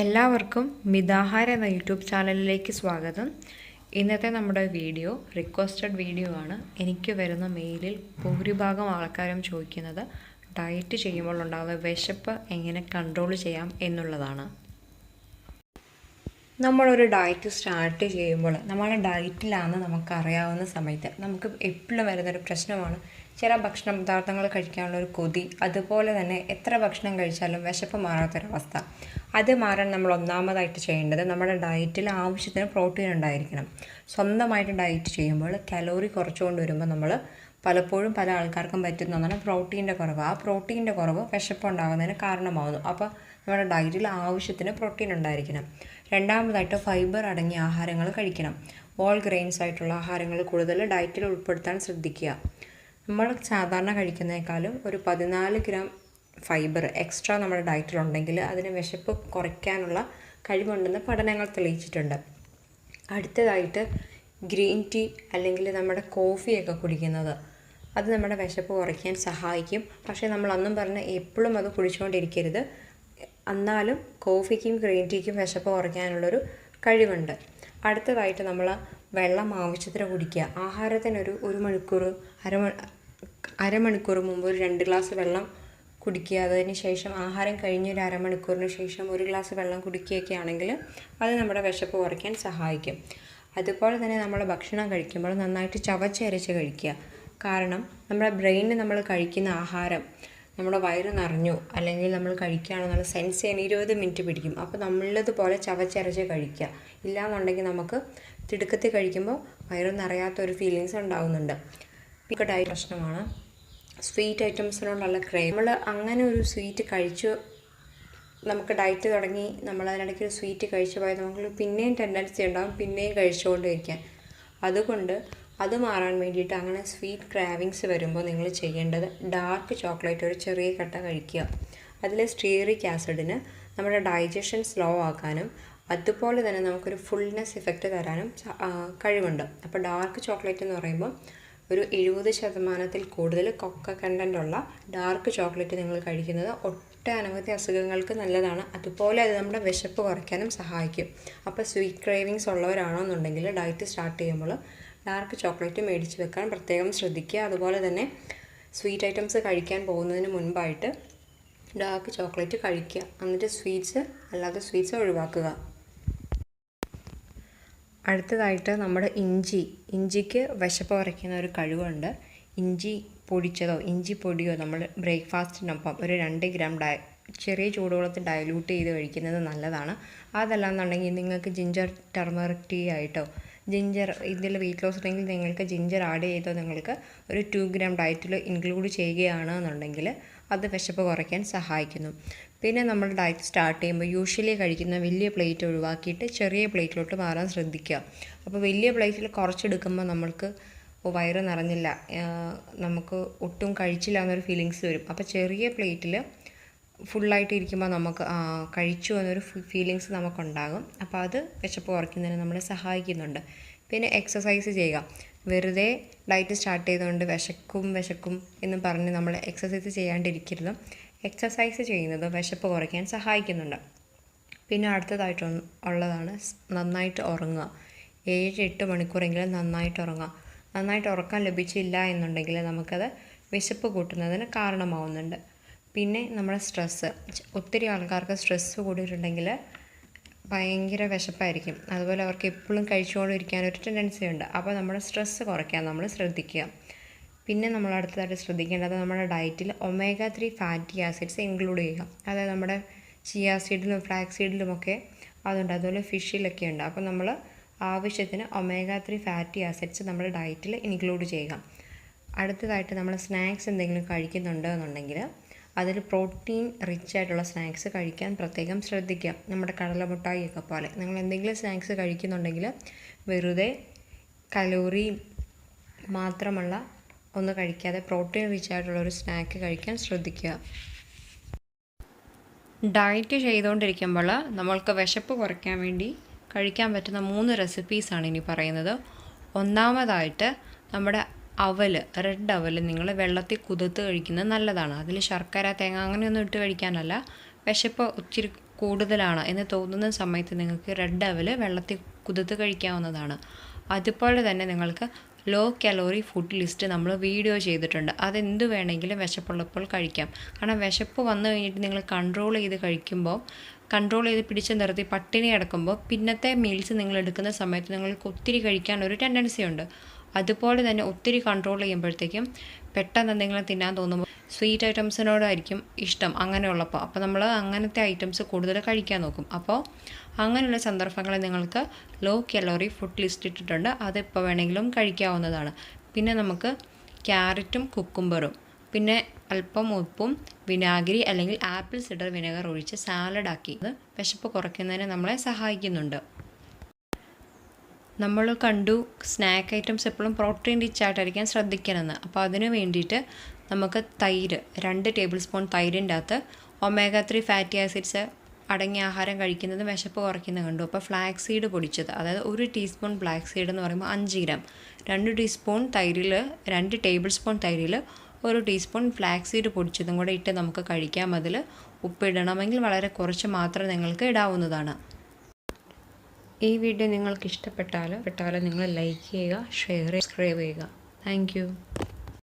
എല്ലാവർക്കും മിതാഹാര എന്ന യൂട്യൂബ് ചാനലിലേക്ക് സ്വാഗതം. ഇന്നത്തെ നമ്മുടെ വീഡിയോ റിക്വസ്റ്റഡ് വീഡിയോ ആണ്. എനിക്ക് വരുന്ന മെയിലിൽ ഭൂരിഭാഗം ആൾക്കാരും ചോദിക്കുന്നത് ഡയറ്റ് ചെയ്യുമ്പോൾ ഉണ്ടാകുന്ന വിശപ്പ് എങ്ങനെ കൺട്രോൾ ചെയ്യാം എന്നുള്ളതാണ്. നമ്മളൊരു ഡയറ്റ് സ്റ്റാർട്ട് ചെയ്യുമ്പോൾ നമ്മളെ ഡയറ്റിലാണെന്ന് നമുക്കറിയാവുന്ന സമയത്ത് നമുക്ക് എപ്പോഴും വരുന്നൊരു പ്രശ്നമാണ് ചില ഭക്ഷണ പദാർത്ഥങ്ങൾ കഴിക്കാനുള്ളൊരു കൊതി, അതുപോലെ തന്നെ എത്ര ഭക്ഷണം കഴിച്ചാലും വിശപ്പ് മാറാത്തൊരവസ്ഥ. അത് മാറാൻ നമ്മൾ ഒന്നാമതായിട്ട് ചെയ്യേണ്ടത് നമ്മുടെ ഡയറ്റിൽ ആവശ്യത്തിന് പ്രോട്ടീൻ ഉണ്ടായിരിക്കണം. സ്വന്തമായിട്ട് ഡയറ്റ് ചെയ്യുമ്പോൾ കലോറി കുറച്ചുകൊണ്ട് വരുമ്പോൾ നമ്മൾ പലപ്പോഴും പല ആൾക്കാർക്കും പറ്റുന്ന ഒന്നാണ് പ്രോട്ടീൻ്റെ കുറവ്. ആ പ്രോട്ടീൻ്റെ കുറവ് വിശപ്പുണ്ടാകുന്നതിന് കാരണമാകുന്നു. അപ്പോൾ നമ്മുടെ ഡയറ്റിൽ ആവശ്യത്തിന് പ്രോട്ടീൻ ഉണ്ടായിരിക്കണം. രണ്ടാമതായിട്ട് ഫൈബർ അടങ്ങിയ ആഹാരങ്ങൾ കഴിക്കണം. ഓൾ ഗ്രെയിൻസ് ആയിട്ടുള്ള ആഹാരങ്ങൾ കൂടുതൽ ഡയറ്റിൽ ഉൾപ്പെടുത്താൻ ശ്രദ്ധിക്കുക. നമ്മൾ സാധാരണ കഴിക്കുന്നതിനേക്കാളും ഒരു 14 ഗ്രാം ഫൈബർ എക്സ്ട്രാ നമ്മുടെ ഡയറ്റിലുണ്ടെങ്കിൽ അതിന് വിശപ്പ് കുറയ്ക്കാനുള്ള കഴിവുണ്ടെന്ന് പഠനങ്ങൾ തെളിയിച്ചിട്ടുണ്ട്. അടുത്തതായിട്ട് ഗ്രീൻ ടീ അല്ലെങ്കിൽ നമ്മുടെ കോഫിയൊക്കെ കുടിക്കുന്നത് അത് നമ്മുടെ വിശപ്പ് കുറയ്ക്കാൻ സഹായിക്കും. പക്ഷേ നമ്മൾ അന്നും പറഞ്ഞ് എപ്പോഴും അത് കുടിച്ചുകൊണ്ടിരിക്കരുത്. എന്നാലും കോഫിക്കും ഗ്രീൻ ടീക്കും വിശപ്പ് കുറയ്ക്കാനുള്ളൊരു കഴിവുണ്ട്. അടുത്തതായിട്ട് നമ്മൾ വെള്ളം ആവശ്യത്തിന് കുടിക്കുക. ആഹാരത്തിനൊരു 1 മണിക്കൂർ അരമണിക്കൂർ മുമ്പ് ഒരു 2 ഗ്ലാസ് വെള്ളം കുടിക്കുക. അതിന് ശേഷം ആഹാരം കഴിഞ്ഞ് ഒരു അരമണിക്കൂറിന് ശേഷം 1 ഗ്ലാസ് വെള്ളം കുടിക്കുകയൊക്കെ ആണെങ്കിൽ അത് നമ്മുടെ വിശപ്പ് കുറയ്ക്കാൻ സഹായിക്കും. അതുപോലെ തന്നെ നമ്മൾ ഭക്ഷണം കഴിക്കുമ്പോൾ നന്നായിട്ട് ചവച്ചരച്ച് കഴിക്കുക. കാരണം നമ്മുടെ ബ്രെയിനിന് നമ്മൾ കഴിക്കുന്ന ആഹാരം നമ്മുടെ വയറ് നിറഞ്ഞു അല്ലെങ്കിൽ നമ്മൾ കഴിക്കുകയാണെന്നുള്ള സെൻസ് ചെയ്യാൻ 20 മിനിറ്റ് പിടിക്കും. അപ്പോൾ നമ്മളതുപോലെ ചവച്ചരച്ച് കഴിക്കുക. ഇല്ലയെന്നുണ്ടെങ്കിൽ നമുക്ക് തിടുക്കത്തിൽ കഴിക്കുമ്പോൾ വയറ് നിറയാത്തൊരു ഫീലിങ്സ് ഉണ്ടാകുന്നുണ്ട്. പിന്നെ ഡയറ്റ് പ്രശ്നമാണ് സ്വീറ്റ് ഐറ്റംസിനോടുള്ള ക്രേവ്. നമ്മൾ അങ്ങനെ ഒരു സ്വീറ്റ് കഴിച്ചു, നമുക്ക് ഡയറ്റ് തുടങ്ങി നമ്മൾ അതിനിടയ്ക്ക് ഒരു സ്വീറ്റ് കഴിച്ചു പോയാൽ നമുക്ക് പിന്നെയും ടെൻഡൻസി ഉണ്ടാകും പിന്നെയും കഴിച്ചുകൊണ്ടിരിക്കാൻ. അതുകൊണ്ട് അത് മാറാൻ വേണ്ടിയിട്ട് അങ്ങനെ സ്വീറ്റ് ക്രാവിങ്സ് വരുമ്പോൾ നിങ്ങൾ ചെയ്യേണ്ടത് ഡാർക്ക് ചോക്ലേറ്റ് ഒരു ചെറിയ കട്ട കഴിക്കുക. അതിൽ സ്റ്റീറിക് ആസിഡിന് നമ്മുടെ ഡൈജഷൻ സ്ലോ ആക്കാനും അതുപോലെ തന്നെ നമുക്കൊരു ഫുൾനെസ് ഇഫക്റ്റ് തരാനും കഴിവുണ്ട്. അപ്പോൾ ഡാർക്ക് ചോക്ലേറ്റ് എന്ന് പറയുമ്പോൾ ഒരു 70% കൂടുതൽ കൊക്ക കണ്ടൻ്റ് ഉള്ള ഡാർക്ക് ചോക്ലേറ്റ് നിങ്ങൾ കഴിക്കുന്നത് ഒട്ടനവധി അസുഖങ്ങൾക്ക് നല്ലതാണ്. അതുപോലെ അത് നമ്മുടെ വിശപ്പ് കുറയ്ക്കാനും സഹായിക്കും. അപ്പോൾ സ്വീറ്റ് ക്രേവിങ്സ് ഉള്ളവരാണെന്നുണ്ടെങ്കിൽ ഡയറ്റ് സ്റ്റാർട്ട് ചെയ്യുമ്പോൾ ഡാർക്ക് ചോക്ലേറ്റ് മേടിച്ച് വെക്കാൻ പ്രത്യേകം ശ്രദ്ധിക്കുക. അതുപോലെ തന്നെ സ്വീറ്റ് ഐറ്റംസ് കഴിക്കാൻ പോകുന്നതിന് മുൻപായിട്ട് ഡാർക്ക് ചോക്ലേറ്റ് കഴിക്കുക. എന്നിട്ട് അല്ലാതെ സ്വീറ്റ്സ് ഒഴിവാക്കുക. അടുത്തതായിട്ട് നമ്മുടെ ഇഞ്ചിക്ക് വിശപ്പ് കുറയ്ക്കുന്ന ഒരു കഴിവുണ്ട്. ഇഞ്ചി പൊടിച്ചതോ ഇഞ്ചി പൊടിയോ നമ്മൾ ബ്രേക്ക്ഫാസ്റ്റിനൊപ്പം ഒരു 2 ഗ്രാം ചെറിയ ചൂടുവെള്ളത്തിൽ ഡയലൂട്ട് ചെയ്ത് കഴിക്കുന്നത് നല്ലതാണ്. അതല്ലാന്നുണ്ടെങ്കിൽ നിങ്ങൾക്ക് ജിഞ്ചർ ടർമറിക് ടീ ആയിട്ടോ ഇതിൽ വെയിറ്റ് ലോസ് ഉണ്ടെങ്കിൽ നിങ്ങൾക്ക് ജിഞ്ചർ ആഡ് ചെയ്തോ നിങ്ങൾക്ക് ഒരു 2 ഗ്രാം ഡയറ്റിൽ ഇൻക്ലൂഡ് ചെയ്യുകയാണെന്നുണ്ടെങ്കിൽ അത് വിശപ്പ് കുറയ്ക്കാൻ സഹായിക്കുന്നു. പിന്നെ നമ്മൾ ഡയറ്റ് സ്റ്റാർട്ട് ചെയ്യുമ്പോൾ യൂഷ്വലി കഴിക്കുന്ന വലിയ പ്ലേറ്റ് ഒഴിവാക്കിയിട്ട് ചെറിയ പ്ലേറ്റിലോട്ട് മാറാൻ ശ്രദ്ധിക്കുക. അപ്പോൾ വലിയ പ്ലേറ്റിൽ കുറച്ചെടുക്കുമ്പോൾ നമ്മൾക്ക് വയറ് നിറഞ്ഞില്ല, നമുക്ക് ഒട്ടും കഴിച്ചില്ല എന്നൊരു ഫീലിങ്സ് വരും. അപ്പോൾ ചെറിയ പ്ലേറ്റിൽ ഫുള്ളായിട്ട് ഇരിക്കുമ്പോൾ നമുക്ക് കഴിച്ചു എന്നൊരു ഫീലിങ്സ് നമുക്കുണ്ടാകും. അപ്പോൾ അത് വിശപ്പ് കുറയ്ക്കുന്നതിന് നമ്മളെ സഹായിക്കുന്നുണ്ട്. പിന്നെ എക്സസൈസ് ചെയ്യുക. വെറുതെ ഡയറ്റ് സ്റ്റാർട്ട് ചെയ്തുകൊണ്ട് വിശക്കും എന്നും പറഞ്ഞ് നമ്മൾ എക്സസൈസ് ചെയ്യാണ്ടിരിക്കരുത്. എക്സസൈസ് ചെയ്യുന്നത് വിശപ്പ് കുറയ്ക്കാൻ സഹായിക്കുന്നുണ്ട്. പിന്നെ അടുത്തതായിട്ട് ഉള്ളതാണ് നന്നായിട്ട് ഉറങ്ങുക. 7-8 മണിക്കൂറെങ്കിലും നന്നായിട്ട് ഉറങ്ങുക. നന്നായിട്ട് ഉറക്കം ലഭിച്ചില്ല എന്നുണ്ടെങ്കിൽ നമുക്കത് വിശപ്പ് കൂട്ടുന്നതിന് കാരണമാവുന്നുണ്ട്. പിന്നെ നമ്മുടെ സ്ട്രെസ്സ്, ഒത്തിരി ആൾക്കാർക്ക് സ്ട്രെസ്സ് കൂടിയിട്ടുണ്ടെങ്കിൽ ഭയങ്കര വിശപ്പായിരിക്കും. അതുപോലെ അവർക്ക് എപ്പോഴും കഴിച്ചുകൊണ്ടിരിക്കാനൊരു ടെൻഡൻസി ഉണ്ട്. അപ്പോൾ നമ്മുടെ സ്ട്രെസ്സ് കുറയ്ക്കാൻ നമ്മൾ ശ്രദ്ധിക്കുക. പിന്നെ നമ്മൾ അടുത്തതായിട്ട് ശ്രദ്ധിക്കേണ്ടത് നമ്മുടെ ഡയറ്റിൽ omega-3 ഫാറ്റി ആസിഡ്സ് ഇൻക്ലൂഡ് ചെയ്യുക. അതായത് നമ്മുടെ ചിയ സീഡിലും ഫ്ലാക്സ് സീഡിലുമൊക്കെ അതുണ്ട്, അതുപോലെ ഫിഷിലൊക്കെ ഉണ്ട്. അപ്പോൾ നമ്മൾ ആവശ്യത്തിന് omega-3 ഫാറ്റി ആസിഡ്സ് നമ്മുടെ ഡയറ്റിൽ ഇൻക്ലൂഡ് ചെയ്യുക. അടുത്തതായിട്ട് നമ്മൾ സ്നാക്സ് എന്തെങ്കിലും കഴിക്കുന്നുണ്ട് എന്നുണ്ടെങ്കിൽ അതിൽ പ്രോട്ടീൻ റിച്ച് ആയിട്ടുള്ള സ്നാക്സ് കഴിക്കാൻ പ്രത്യേകം ശ്രദ്ധിക്കുക. നമ്മുടെ കടലമുട്ടായിയൊക്കെ പോലെ നിങ്ങൾ എന്തെങ്കിലും സ്നാക്സ് കഴിക്കുന്നുണ്ടെങ്കിൽ വെറുതെ കലോറി മാത്രമുള്ള ഒന്ന് കഴിക്കാതെ പ്രോട്ടീൻ റിച്ച് ആയിട്ടുള്ളൊരു സ്നാക്ക് കഴിക്കാൻ ശ്രദ്ധിക്കുക. ഡയറ്റ് ചെയ്തുകൊണ്ടിരിക്കുമ്പോൾ നമ്മൾക്ക് വിശപ്പ് കുറയ്ക്കാൻ വേണ്ടി കഴിക്കാൻ പറ്റുന്ന 3 റെസിപ്പീസാണ് ഇനി പറയുന്നത്. ഒന്നാമതായിട്ട് നമ്മുടെ റെഡ് അവൽ നിങ്ങൾ വെള്ളത്തിൽ കുതിർത്ത് കഴിക്കുന്നത് നല്ലതാണ്. അതിൽ ശർക്കര, തേങ്ങ അങ്ങനെയൊന്നും ഇട്ട് കഴിക്കാനല്ല. വിശപ്പ് കൂടുതലാണ് എന്ന് തോന്നുന്ന സമയത്ത് നിങ്ങൾക്ക് റെഡ് അവൽ വെള്ളത്തിൽ കുതിർത്ത് കഴിക്കാവുന്നതാണ്. അതുപോലെ തന്നെ നിങ്ങൾക്ക് ലോ കലോറി ഫുഡ് ലിസ്റ്റ് നമ്മൾ വീഡിയോ ചെയ്തിട്ടുണ്ട്. അതെന്ത് വേണമെങ്കിലും വിശപ്പുള്ളപ്പോൾ കഴിക്കാം. കാരണം വിശപ്പ് വന്നു കഴിഞ്ഞിട്ട് നിങ്ങൾ കൺട്രോൾ ചെയ്ത് പിടിച്ച് നിർത്തി പട്ടിണി കിടക്കുമ്പോൾ പിന്നത്തെ മീൽസ് നിങ്ങൾ എടുക്കുന്ന സമയത്ത് നിങ്ങൾക്ക് ഒത്തിരി കഴിക്കാൻ ഒരു ടെൻഡൻസി ഉണ്ട്. അതുപോലെ തന്നെ ഒത്തിരി കൺട്രോൾ ചെയ്യുമ്പോഴത്തേക്കും പെട്ടെന്ന് എന്തെങ്കിലും തിന്നാൻ തോന്നുമ്പോൾ സ്വീറ്റ് ഐറ്റംസിനോടായിരിക്കും ഇഷ്ടം അങ്ങനെയുള്ളപ്പോൾ. അപ്പോൾ നമ്മൾ അങ്ങനത്തെ ഐറ്റംസ് കൂടുതൽ കഴിക്കാൻ നോക്കും. അപ്പോൾ അങ്ങനെയുള്ള സന്ദർഭങ്ങളിൽ നിങ്ങൾക്ക് ലോ കലോറി ഫുഡ് ലിസ്റ്റ് ഇട്ടിട്ടുണ്ട്. അതെപ്പോൾ വേണമെങ്കിലും കഴിക്കാവുന്നതാണ്. പിന്നെ നമുക്ക് ക്യാരറ്റും കുക്കുംബറും പിന്നെ അല്പം ഉപ്പും വിനാഗിരി അല്ലെങ്കിൽ ആപ്പിൾ സിഡർ വിനെഗർ ഒഴിച്ച് സാലഡാക്കി അത് വിശപ്പ് കുറയ്ക്കുന്നതിന് നമ്മളെ സഹായിക്കുന്നുണ്ട്. നമ്മൾ കണ്ടു സ്നാക്ക് ഐറ്റംസ് എപ്പോഴും പ്രോട്ടീൻ റിച്ച് ആയിട്ടായിരിക്കാൻ ശ്രദ്ധിക്കണമെന്ന്. അപ്പോൾ അതിന് വേണ്ടിയിട്ട് നമുക്ക് തൈര് 2 ടേബിൾ സ്പൂൺ തൈരിൻ്റെ അകത്ത് ഒമേഗ 3 ഫാറ്റി ആസിഡ്സ് അടങ്ങിയ ആഹാരം കഴിക്കുന്നത് വിശപ്പ് കുറയ്ക്കുന്നത് കണ്ടു. അപ്പോൾ ഫ്ലാക്സ് സീഡ് പൊടിച്ചത്, അതായത് 1 ടീസ്പൂൺ ഫ്ലാക്സ് സീഡ് എന്ന് പറയുമ്പോൾ 5 ഗ്രാം, 2 ടേബിൾ സ്പൂൺ തൈരിൽ 1 ടീസ്പൂൺ ഫ്ലാക്സ് സീഡ് പൊടിച്ചതും കൂടെ ഇട്ട് നമുക്ക് കഴിക്കാം. അതിൽ ഉപ്പിടണമെങ്കിൽ വളരെ കുറച്ച് മാത്രം നിങ്ങൾക്ക് ഇടാവുന്നതാണ്. ഈ വീഡിയോ നിങ്ങൾക്ക് ഇഷ്ടപ്പെട്ടാൽ നിങ്ങൾ ലൈക്ക് ചെയ്യുക, ഷെയർ ചെയ്യുക, സബ്സ്ക്രൈബ് ചെയ്യുക. താങ്ക്